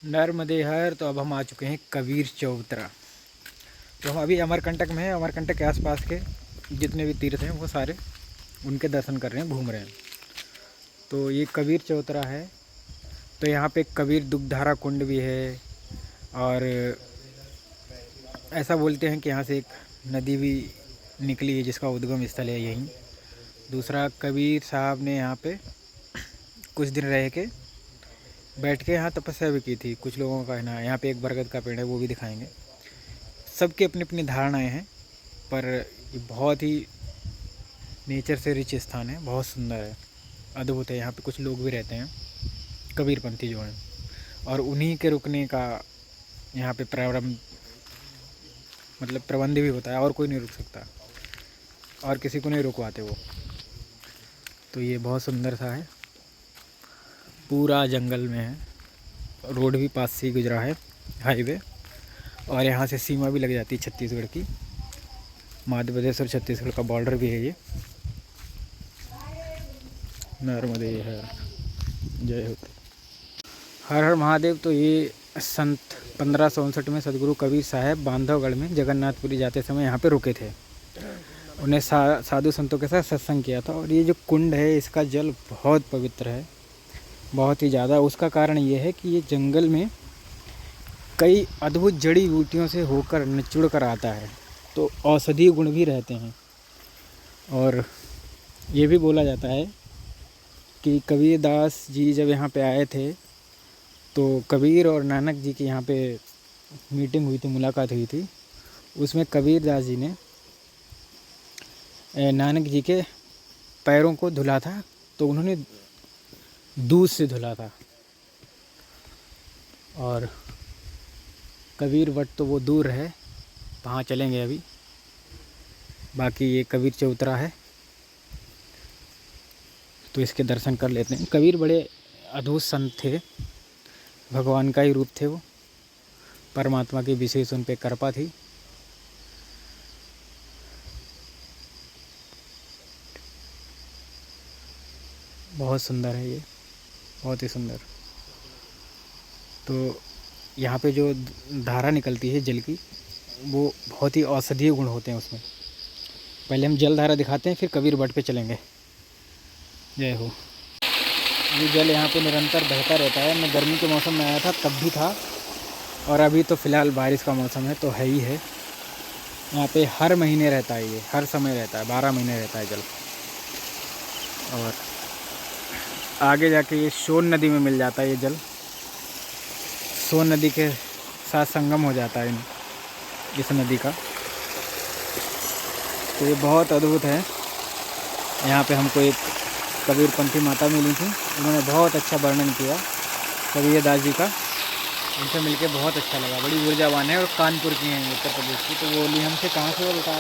नर्मदे हर। तो अब हम आ चुके हैं कबीर चौतरा। तो हम अभी अमरकंटक में हैं। अमरकंटक के आसपास के जितने भी तीर्थ हैं वो सारे उनके दर्शन कर रहे हैं, घूम रहे हैं। तो ये कबीर चौतरा है। तो यहाँ पे कबीर दुग्धारा कुंड भी है। और ऐसा बोलते हैं कि यहाँ से एक नदी भी निकली है जिसका उद्गम स्थल है यहीं। दूसरा, कबीर साहब ने यहाँ पे कुछ दिन रह के बैठ के यहाँ तपस्या भी की थी। कुछ लोगों का कहना है। यहाँ पे एक बरगद का पेड़ है, वो भी दिखाएंगे। सबकी अपनी अपनी धारणाएं हैं, पर ये बहुत ही नेचर से रिच स्थान है। बहुत सुंदर है, अद्भुत है। यहाँ पे कुछ लोग भी रहते हैं, कबीरपंथी जो हैं, और उन्हीं के रुकने का यहाँ पे प्रारंभ मतलब प्रबंध भी होता है। और कोई नहीं रुक सकता और किसी को नहीं रुकवाते वो। तो ये बहुत सुंदर सा है, पूरा जंगल में है। रोड भी पास से ही गुजरा है, हाईवे। और यहाँ से सीमा भी लग जाती है छत्तीसगढ़ की। मध्य प्रदेश और छत्तीसगढ़ का बॉर्डर भी है ये। नर्मदे हर, जय हो। हर हर महादेव। तो ये संत 1559 में सदगुरु कबीर साहब बांधवगढ़ में जगन्नाथपुरी जाते समय यहाँ पे रुके थे। उन्हें साधु संतों के साथ सत्संग किया था। और ये जो कुंड है इसका जल बहुत पवित्र है, बहुत ही ज़्यादा। उसका कारण ये है कि ये जंगल में कई अद्भुत जड़ी बूटियों से होकर निचुड़ कर आता है, तो औषधीय गुण भी रहते हैं। और ये भी बोला जाता है कि कबीरदास जी जब यहाँ पे आए थे तो कबीर और नानक जी की यहाँ पे मीटिंग हुई थी, मुलाकात हुई थी। उसमें कबीरदास जी ने नानक जी के पैरों को धुला था, तो उन्होंने दूध से धुला था। और कबीर वट तो वो दूर है, वहाँ चलेंगे अभी। बाकी ये कबीर चौतरा है, तो इसके दर्शन कर लेते हैं। कबीर बड़े अद्भुत संत थे, भगवान का ही रूप थे वो। परमात्मा की विशेष उन पे कृपा थी। बहुत सुंदर है ये, बहुत ही सुंदर। तो यहाँ पे जो धारा निकलती है जल की, वो बहुत ही औषधीय गुण होते हैं उसमें। पहले हम जल धारा दिखाते हैं, फिर कबीर वट पे चलेंगे। जय हो। ये जल यहाँ पे निरंतर बहता रहता है। मैं गर्मी के मौसम में आया था तब भी था, और अभी तो फ़िलहाल बारिश का मौसम है तो है ही है। यहाँ पे हर महीने रहता है, ये हर समय रहता है, 12 महीने रहता है जल। और आगे जाके ये सोन नदी में मिल जाता है ये जल। सोन नदी के साथ संगम हो जाता है इस नदी का। तो ये बहुत अद्भुत है। यहाँ पे हमको एक कबीरपंथी माता मिली थी, उन्होंने बहुत अच्छा वर्णन किया कबीरदास जी का। उनसे मिलके बहुत अच्छा लगा। बड़ी ऊर्जावान है और कानपुर की हैं, उत्तर प्रदेश की। तो वो बोली हमसे कहाँ से, बोलता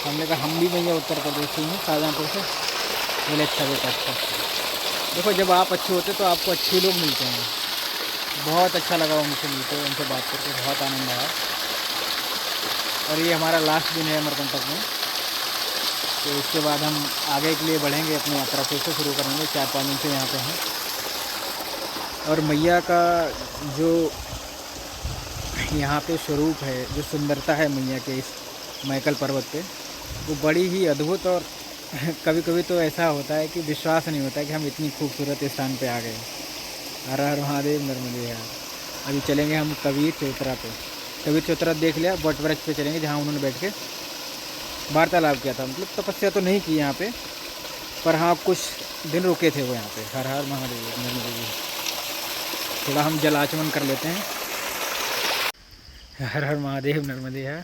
हमने कहा हम भी भैया उत्तर प्रदेश से हैं, शाहजहाँपुर से। बोले अच्छा बेटा, अच्छा। देखो, जब आप अच्छे होते तो आपको अच्छे लोग मिलते हैं। बहुत अच्छा लगा उनसे मिलकर, उनसे बात करके बहुत आनंद आया। और ये हमारा लास्ट दिन है अमरकंटक में। तो इसके बाद हम आगे के लिए बढ़ेंगे, अपनी यात्रा फिर से शुरू करेंगे। 4-5 दिन से यहाँ पे हैं। और मैया का जो यहाँ पे स्वरूप है, जो सुंदरता है मैया के इस मैकल पर्वत पे, वो बड़ी ही अद्भुत। और कभी कभी तो ऐसा होता है कि विश्वास नहीं होता कि हम इतनी खूबसूरत स्थान पे आ गए। हर हर महादेव, नर्मदे हर। अभी चलेंगे हम कबीर चौतरा पे। कबीर चौतरा देख लिया, वट वृक्ष पे चलेंगे जहाँ उन्होंने बैठ के वार्तालाप किया था। मतलब तपस्या तो नहीं की यहाँ पे, पर हाँ कुछ दिन रुके थे वो यहाँ पे। हर हर महादेव, नर्मदे हर। थोड़ा हम जल आचमन कर लेते हैं। हर हर महादेव, नर्मदे हर।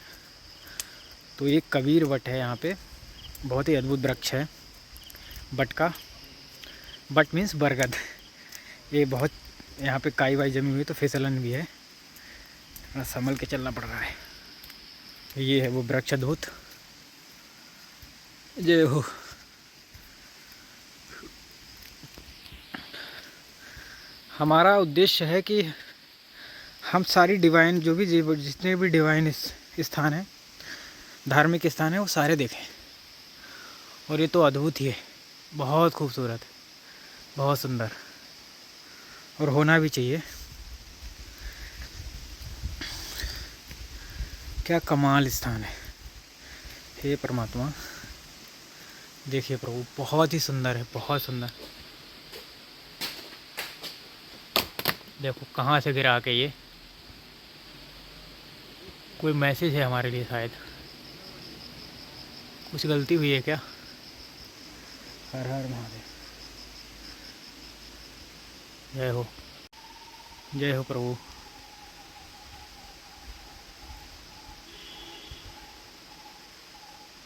तो ये कबीर वट है यहाँ पे, बहुत ही अद्भुत वृक्ष है बट का। बट मीन्स बरगद। ये बहुत यहाँ पे काई वाई जमी हुई, तो फिसलन भी है, संभल के चलना पड़ रहा है। ये है वो वृक्ष अद्भुत। जय हो। हमारा उद्देश्य है कि हम सारी डिवाइन जो भी जितने भी डिवाइन स्थान हैं, धार्मिक स्थान हैं, वो सारे देखें। और ये तो अद्भुत ही है, बहुत खूबसूरत, बहुत सुंदर, और होना भी चाहिए। क्या कमाल स्थान है। हे परमात्मा, देखिए प्रभु, बहुत ही सुंदर है, बहुत सुंदर। देखो कहाँ से गिरा के ये, कोई मैसेज है हमारे लिए शायद। कुछ गलती हुई है क्या? हर हर महादेव। जय हो, जय हो प्रभु।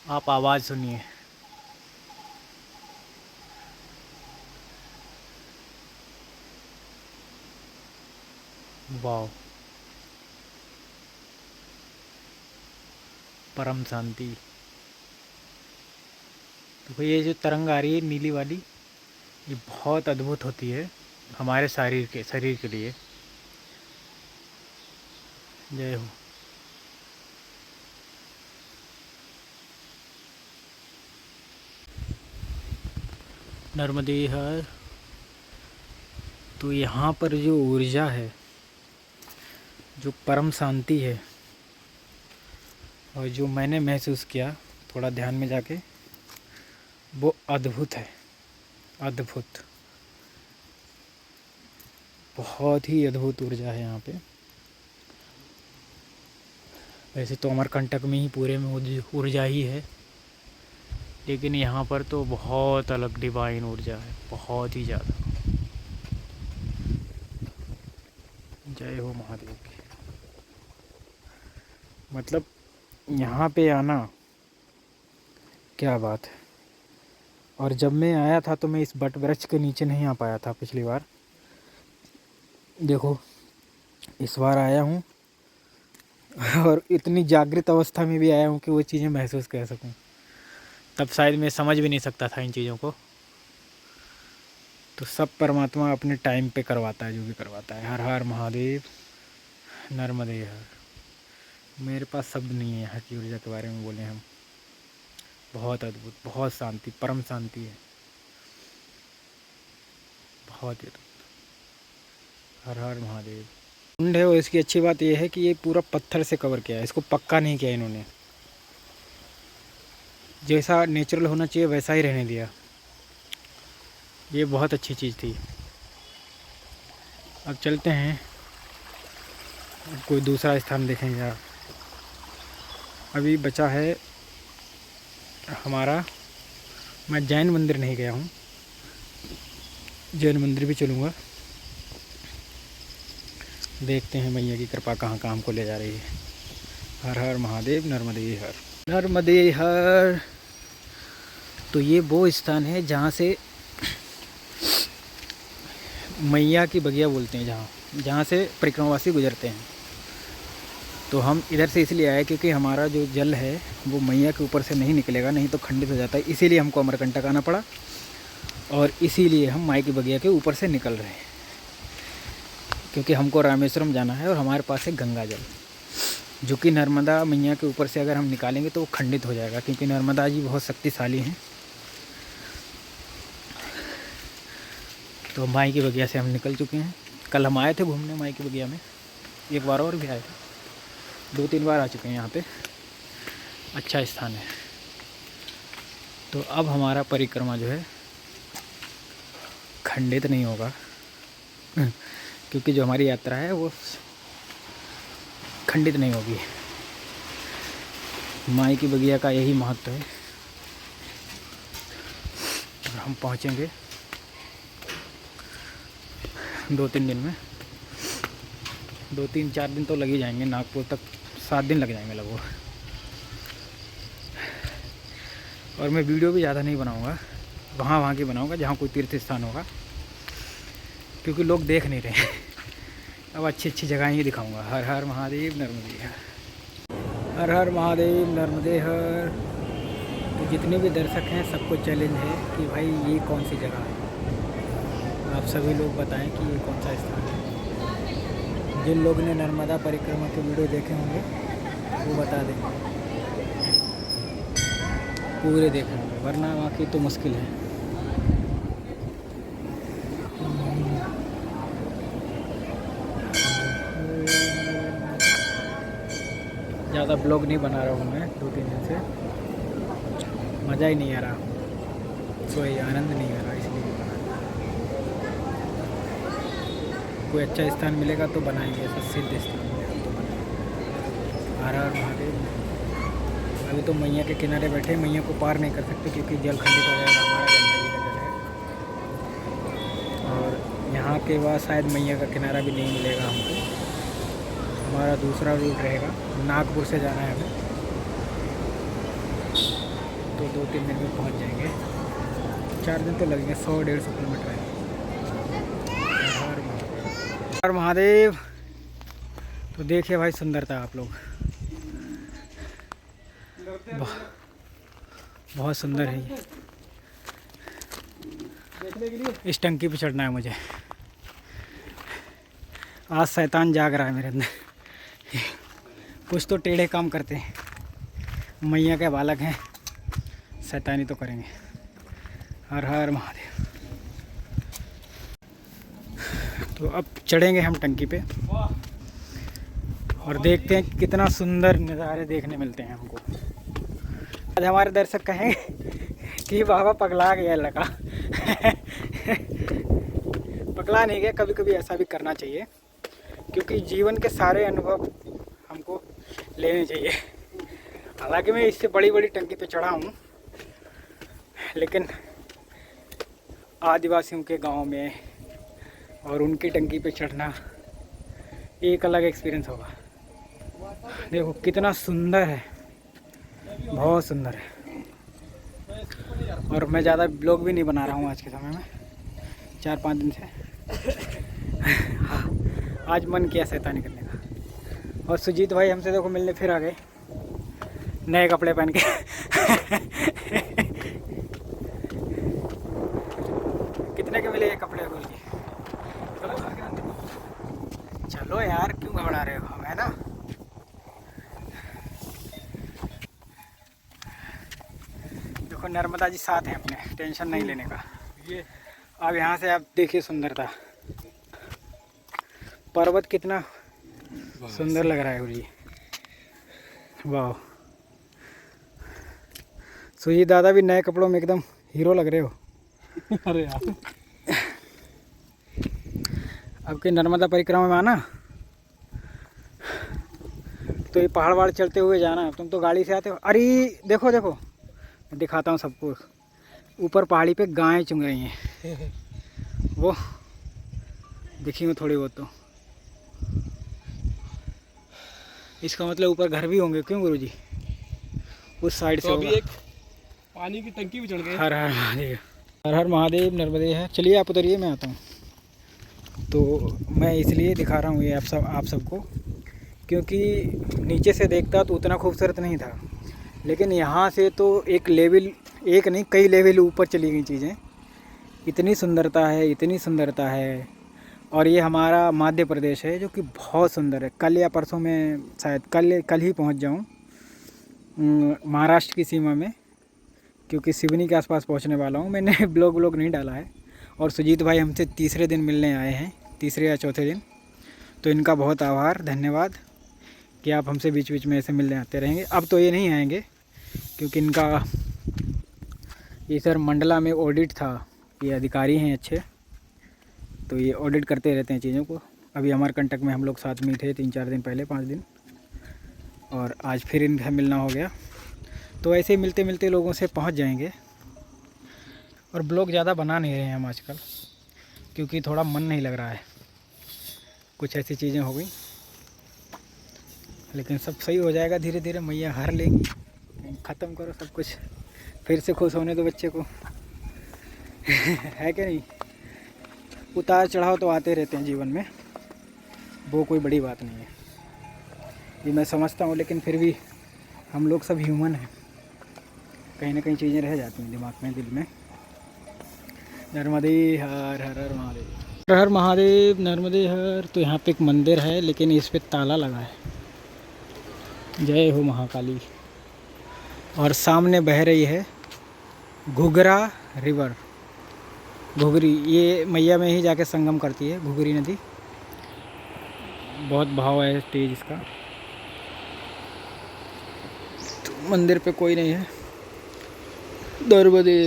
आप आवाज़ सुनिए। वाह, परम शांति। तो ये जो तरंग आ रही है नीली वाली, ये बहुत अद्भुत होती है हमारे शरीर के लिए। जय हो। नर्मदे हर। तो यहाँ पर जो ऊर्जा है, जो परम शांति है, और जो मैंने महसूस किया थोड़ा ध्यान में जाके, वो अद्भुत है, अद्भुत, बहुत ही अद्भुत ऊर्जा है यहाँ पे। वैसे तो अमरकंटक में ही पूरे में ऊर्जा ही है, लेकिन यहाँ पर तो बहुत अलग डिवाइन ऊर्जा है, बहुत ही ज़्यादा। जय हो महादेव की। मतलब यहाँ पे आना क्या बात है। और जब मैं आया था तो मैं इस बट वृक्ष के नीचे नहीं आ पाया था पिछली बार। देखो इस बार आया हूँ और इतनी जागृत अवस्था में भी आया हूँ कि वो चीज़ें महसूस कर सकूँ। तब शायद मैं समझ भी नहीं सकता था इन चीज़ों को। तो सब परमात्मा अपने टाइम पे करवाता है जो भी करवाता है। हर हर महादेव, नर्मदे हर। मेरे पास शब्द नहीं है यहाँ की ऊर्जा के बारे में बोले हम। बहुत अद्भुत, बहुत शांति, परम शांति है, बहुत ही अद्भुत। हर हर महादेव। कुंड है और इसकी अच्छी बात यह है कि ये पूरा पत्थर से कवर किया है, इसको पक्का नहीं किया इन्होंने। जैसा नेचुरल होना चाहिए वैसा ही रहने दिया। ये बहुत अच्छी चीज़ थी। अब चलते हैं कोई दूसरा स्थान देखेंगे यार। अभी बचा है हमारा, मैं जैन मंदिर नहीं गया हूँ, जैन मंदिर भी चलूँगा। देखते हैं मैया की कृपा कहाँ कहाँ हमको ले जा रही है। हर हर महादेव, नर्मदे हर, नर्मदे हर। तो ये वो स्थान है जहाँ से मैया की बगिया बोलते हैं, जहाँ से परिक्रमावासी गुजरते हैं। तो हम इधर से इसलिए आए क्योंकि हमारा जो जल है वो मैया के ऊपर से नहीं निकलेगा, नहीं तो खंडित हो जाता है। इसीलिए हमको अमरकंटक आना पड़ा और इसीलिए हम माई की बगिया के ऊपर से निकल रहे हैं, क्योंकि हमको रामेश्वरम जाना है और हमारे पास है गंगा जल, जो कि नर्मदा मैया के ऊपर से अगर हम निकालेंगे तो वो खंडित हो जाएगा, क्योंकि नर्मदा जी बहुत शक्तिशाली हैं। तो माई की बगिया से हम निकल चुके हैं। कल हम आए थे घूमने माई की बगिया में, एक बार और भी आए थे, 2-3 बार आ चुके हैं यहाँ पे। अच्छा स्थान है। तो अब हमारा परिक्रमा जो है खंडित नहीं होगा, क्योंकि जो हमारी यात्रा है वो खंडित नहीं होगी। माई की बगिया का यही महत्व है। और हम पहुँचेंगे 2-3 दिन में, 2-3-4 दिन तो लग ही जाएंगे, नागपुर तक 7 दिन लग जाएंगे लगभग। और मैं वीडियो भी ज़्यादा नहीं बनाऊंगा, वहाँ की बनाऊंगा जहाँ कोई तीर्थ स्थान होगा, क्योंकि लोग देख नहीं रहे। अब अच्छी अच्छी जगह ही दिखाऊंगा। हर हर महादेव, नर्मदे हर। हर हर महादेव, नर्मदे हर। तो जितने भी दर्शक हैं सबको चैलेंज है कि भाई ये कौन सी जगह है, आप सभी लोग बताएं कि ये कौन सा स्थान है। जिन लोग ने नर्मदा परिक्रमा के वीडियो देखे होंगे वो बता देंगे, पूरे देखे होंगे, वरना बाकी तो मुश्किल है। ज़्यादा ब्लॉग नहीं बना रहा हूँ मैं 2-3 दिन से, मज़ा ही नहीं आ रहा, कोई आनंद नहीं आ रहा, इसलिए नहीं बना रहा। कोई अच्छा स्थान मिलेगा तो बनाएंगे, ऐसा सिद्ध स्थान मिलेगा तो बनाएंगे। हर हर महादेव। अभी तो मैया के किनारे बैठे, मैया को पार नहीं कर सकते क्योंकि जल खंडित हो जाएगा, हमारा गंगा जी का जल है। और यहाँ के बाद शायद मैया का किनारा भी नहीं मिलेगा हमको, हमारा दूसरा रूट रहेगा, नागपुर से जाना है हमें, तो 2-3 दिन में पहुँच जाएंगे। 4 दिन तो लगेंगे, 100-150 किलोमीटर है। हर महादेव। तो देखिए भाई सुंदरता आप लोग, बहुत सुंदर है ये। इस टंकी पे चढ़ना है मुझे, आज शैतान जाग रहा है मेरे अंदर। कुछ तो टेढ़े काम करते हैं, मैया के बालक हैं, शैतानी तो करेंगे। हर हर महादेव। तो अब चढ़ेंगे हम टंकी पे और देखते हैं कितना सुंदर नज़ारे देखने मिलते हैं हमको। आज हमारे दर्शक कहेंगे कि बाबा पगला गया लड़का। पगला नहीं गया, कभी कभी ऐसा भी करना चाहिए क्योंकि जीवन के सारे अनुभव हमको लेने चाहिए। हालांकि मैं इससे बड़ी बड़ी टंकी पे चढ़ा हूँ, लेकिन आदिवासियों के गांव में और उनकी टंकी पे चढ़ना एक अलग एक्सपीरियंस होगा। देखो कितना सुंदर है, बहुत सुंदर है। और मैं ज़्यादा ब्लॉग भी नहीं बना रहा हूँ आज के समय में, 4-5 दिन से। हाँ, आज मन किया शैतानी करने का। और सुजीत भाई हमसे देखो मिलने फिर आ गए, नए कपड़े पहन के। कितने के मिले ये कपड़े बोल के? चलो यार, क्यों घबरा रहे हो, हम है ना। देखो नर्मदा जी साथ हैं अपने, टेंशन नहीं लेने का। ये अब यहाँ से आप देखिए सुंदरता, पर्वत कितना सुंदर लग रहा है गुरुजी। वाह, सुजीत दादा भी नए कपड़ों में एकदम हीरो लग रहे हो। अरे यार, अब की नर्मदा परिक्रमा में आना तो ये पहाड़ वहाड़ चढ़ते हुए जाना। तुम तो गाड़ी से आते हो। अरे देखो देखो, मैं दिखाता हूँ सबको, ऊपर पहाड़ी पे गायें चुंग रही हैं। वो दिखी हो थोड़ी बहुत तो, इसका मतलब ऊपर घर भी होंगे। क्यों गुरुजी? उस साइड से अभी एक पानी की टंकी भी चढ़ गई। हर हर महादेव, हर हर महादेव। नर्मदे है। चलिए आप उतरिए, मैं आता हूँ। तो मैं इसलिए दिखा रहा हूँ ये आप सबको क्योंकि नीचे से देखता तो उतना खूबसूरत नहीं था, लेकिन यहाँ से तो एक लेवल, एक नहीं कई लेवल ऊपर चली गई चीज़ें। इतनी सुंदरता है, इतनी सुंदरता है। और ये हमारा मध्य प्रदेश है जो कि बहुत सुंदर है। कल या परसों में, शायद कल ही पहुँच जाऊँ महाराष्ट्र की सीमा में, क्योंकि सिवनी के आसपास पहुँचने वाला हूँ। मैंने ब्लॉग नहीं डाला है। और सुजीत भाई हमसे तीसरे दिन मिलने आए हैं, तीसरे या चौथे दिन। तो इनका बहुत आभार, धन्यवाद कि आप हमसे बीच बीच में ऐसे मिलने आते रहेंगे। अब तो ये नहीं आएंगे क्योंकि इनका ये सर मंडला में ऑडिट था, ये अधिकारी हैं अच्छे, तो ये ऑडिट करते रहते हैं चीज़ों को। अभी अमरकंटक में हम लोग साथ में थे 3-4 दिन पहले, 5 दिन, और आज फिर इनसे मिलना हो गया। तो ऐसे ही मिलते मिलते लोगों से पहुंच जाएंगे। और ब्लॉग ज़्यादा बना नहीं रहे हैं हम आजकल क्योंकि थोड़ा मन नहीं लग रहा है, कुछ ऐसी चीज़ें हो गई। लेकिन सब सही हो जाएगा धीरे धीरे, मैया हार लेंगी। ख़त्म करो सब कुछ, फिर से खुश होने दो बच्चे को। है कि नहीं? उतार चढ़ाव तो आते रहते हैं जीवन में, वो कोई बड़ी बात नहीं है, ये मैं समझता हूँ। लेकिन फिर भी हम लोग सब ह्यूमन हैं, कहीं ना कहीं चीज़ें रह जाती हैं दिमाग में, दिल में। नर्मदे हर, हर हर महादेव, हर हर महादेव, नर्मदे हर। तो यहाँ पे एक मंदिर है लेकिन इस पे ताला लगा है। जय हो महाकाली। और सामने बह रही है घुघरा रिवर, घुघरी। ये मैया में ही जाके संगम करती है घुघरी नदी। बहुत बहाव है तेज इसका। मंदिर पे कोई नहीं है। नर्मदे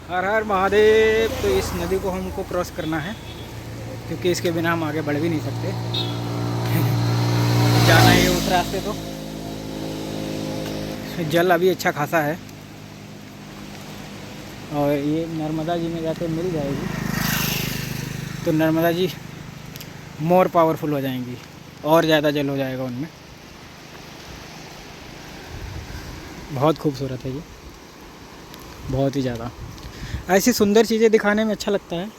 हर हर महादेव। तो इस नदी को हमको क्रॉस करना है क्योंकि इसके बिना हम आगे बढ़ भी नहीं सकते। जाना है उस रास्ते तो। जल अभी अच्छा खासा है और ये नर्मदा जी में जाके मिल जाएगी तो नर्मदा जी मोर पावरफुल हो जाएंगी और ज़्यादा जल हो जाएगा उनमें। बहुत खूबसूरत है ये, बहुत ही ज़्यादा। ऐसी सुंदर चीज़ें दिखाने में अच्छा लगता है।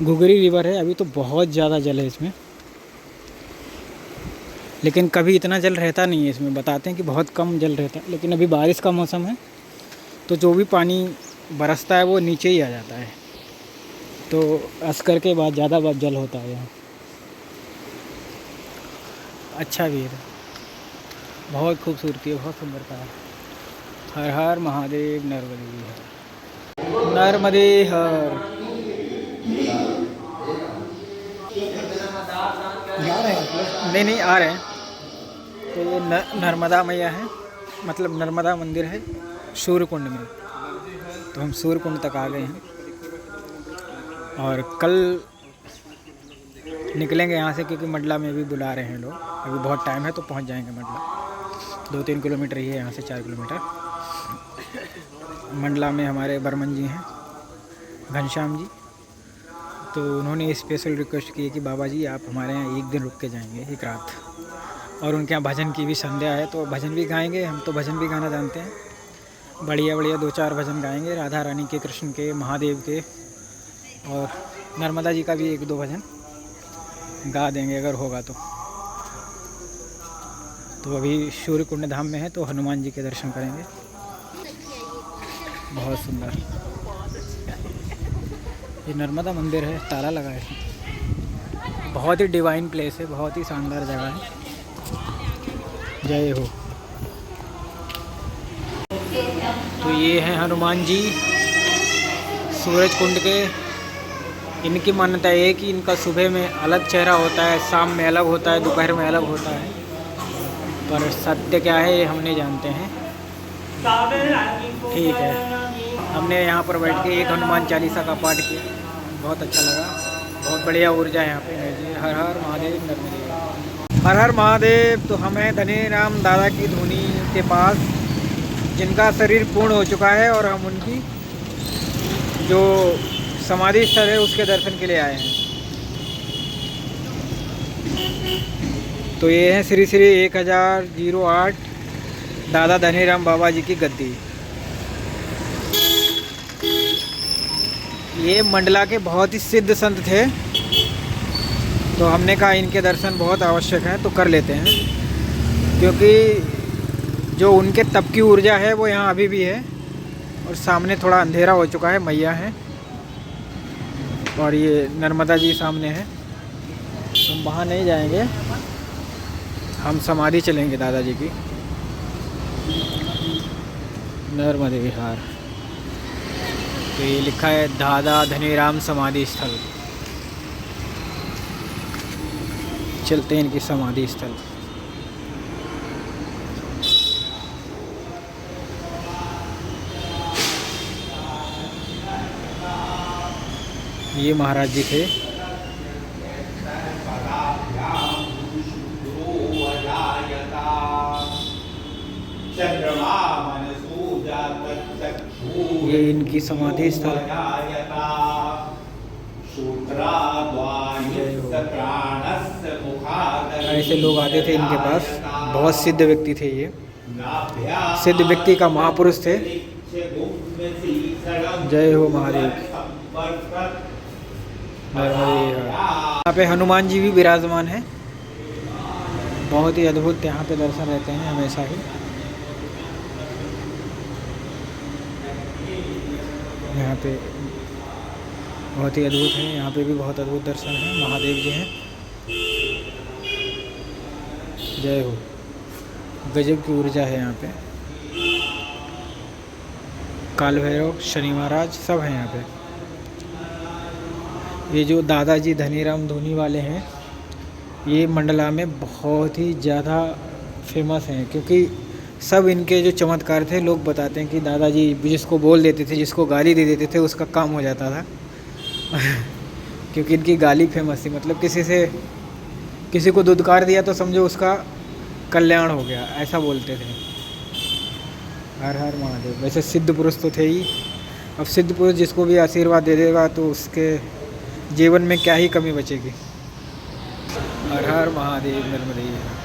घुघरी रिवर है, अभी तो बहुत ज़्यादा जल है इसमें, लेकिन कभी इतना जल रहता नहीं है इसमें। बताते हैं कि बहुत कम जल रहता है, लेकिन अभी बारिश का मौसम है तो जो भी पानी बरसता है वो नीचे ही आ जाता है, तो अस्कर के बाद ज़्यादा जल होता है यहाँ। अच्छा भी है, बहुत खूबसूरती है, बहुत सुंदरता है। हर हर महादेव। नर्मदे हर नर्मदे हर। नहीं आ रहे हैं। तो ये नर्मदा मैया है, मतलब नर्मदा मंदिर है सूर्यकुंड में। तो हम सूर्यकुंड तक आ गए हैं और कल निकलेंगे यहाँ से क्योंकि मंडला में भी बुला रहे हैं लोग। अभी बहुत टाइम है तो पहुँच जाएंगे मंडला। 2-3 किलोमीटर ही है यहाँ से, 4 किलोमीटर। मंडला में हमारे बर्मन जी हैं, घनश्याम जी, तो उन्होंने स्पेशल रिक्वेस्ट की है कि बाबा जी आप हमारे यहाँ एक दिन रुक के जाएंगे, एक रात। और उनके यहाँ भजन की भी संध्या है तो भजन भी गाएंगे। हम तो भजन भी गाना जानते हैं, बढ़िया बढ़िया 2-4 भजन गाएंगे, राधा रानी के, कृष्ण के, महादेव के, और नर्मदा जी का भी 1-2 भजन गा देंगे अगर होगा तो। अभी सूर्यकुंड धाम में है तो हनुमान जी के दर्शन करेंगे। बहुत सुंदर ये नर्मदा मंदिर है, ताला लगा है। बहुत ही डिवाइन प्लेस है, बहुत ही शानदार जगह है। जय हो। तो ये हैं हनुमान जी सूरज कुंड के। इनकी मान्यता है कि इनका सुबह में अलग चेहरा होता है, शाम में अलग होता है, दोपहर में अलग होता है, पर सत्य क्या है ये हम नहीं जानते हैं। ठीक है, हमने यहाँ पर बैठ के एक हनुमान चालीसा का पाठ किया, बहुत अच्छा लगा। बहुत बढ़िया ऊर्जा है यहाँ पे। हर हर महादेव। नर्मदे हर हर महादेव। तो हम हैं धनीराम दादा की धुनी के पास, जिनका शरीर पूर्ण हो चुका है और हम उनकी जो समाधि स्थल है उसके दर्शन के लिए आए हैं। तो ये है श्री श्री 1008 दादा धनीराम बाबा जी की गद्दी। ये मंडला के बहुत ही सिद्ध संत थे, तो हमने कहा इनके दर्शन बहुत आवश्यक हैं तो कर लेते हैं, क्योंकि जो उनके तप की ऊर्जा है वो यहाँ अभी भी है। और सामने थोड़ा अंधेरा हो चुका है, मैया है और ये नर्मदा जी सामने है। हम वहाँ नहीं जाएंगे, हम समाधि चलेंगे दादाजी की, नर्मदे विहार। तो ये लिखा है दादा धनीराम समाधि स्थल। चलते हैं इनकी समाधि स्थल। ये महाराज जी थे। ये इनकी समाधि स्थल। ऐसे लोग आते थे इनके पास, बहुत सिद्ध व्यक्ति थे ये, सिद्ध व्यक्ति का महापुरुष थे। जय हो महादेव। यहाँ पे हनुमान जी भी विराजमान है, बहुत ही अद्भुत यहाँ पे दर्शन रहते हैं हमेशा ही। यहाँ पे बहुत ही अद्भुत है, यहाँ पे भी बहुत अद्भुत दर्शन है। महादेव जी हैं। जय हो। गजब की ऊर्जा है यहाँ पे। काल भैरव, शनि महाराज सब हैं यहाँ पे। ये जो दादाजी धनीराम धोनी वाले हैं, ये मंडला में बहुत ही ज़्यादा फेमस हैं, क्योंकि सब इनके जो चमत्कार थे, लोग बताते हैं कि दादाजी जिसको बोल देते थे, जिसको गाली दे देते थे, उसका काम हो जाता था। क्योंकि इनकी गाली फेमस थी, मतलब किसी को दुत्कार दिया तो समझो उसका कल्याण हो गया, ऐसा बोलते थे। हर हर महादेव। वैसे सिद्ध पुरुष तो थे ही, अब सिद्ध पुरुष जिसको भी आशीर्वाद दे देगा तो उसके जीवन में क्या ही कमी बचेगी। हर हर महादेव। नर्मदे।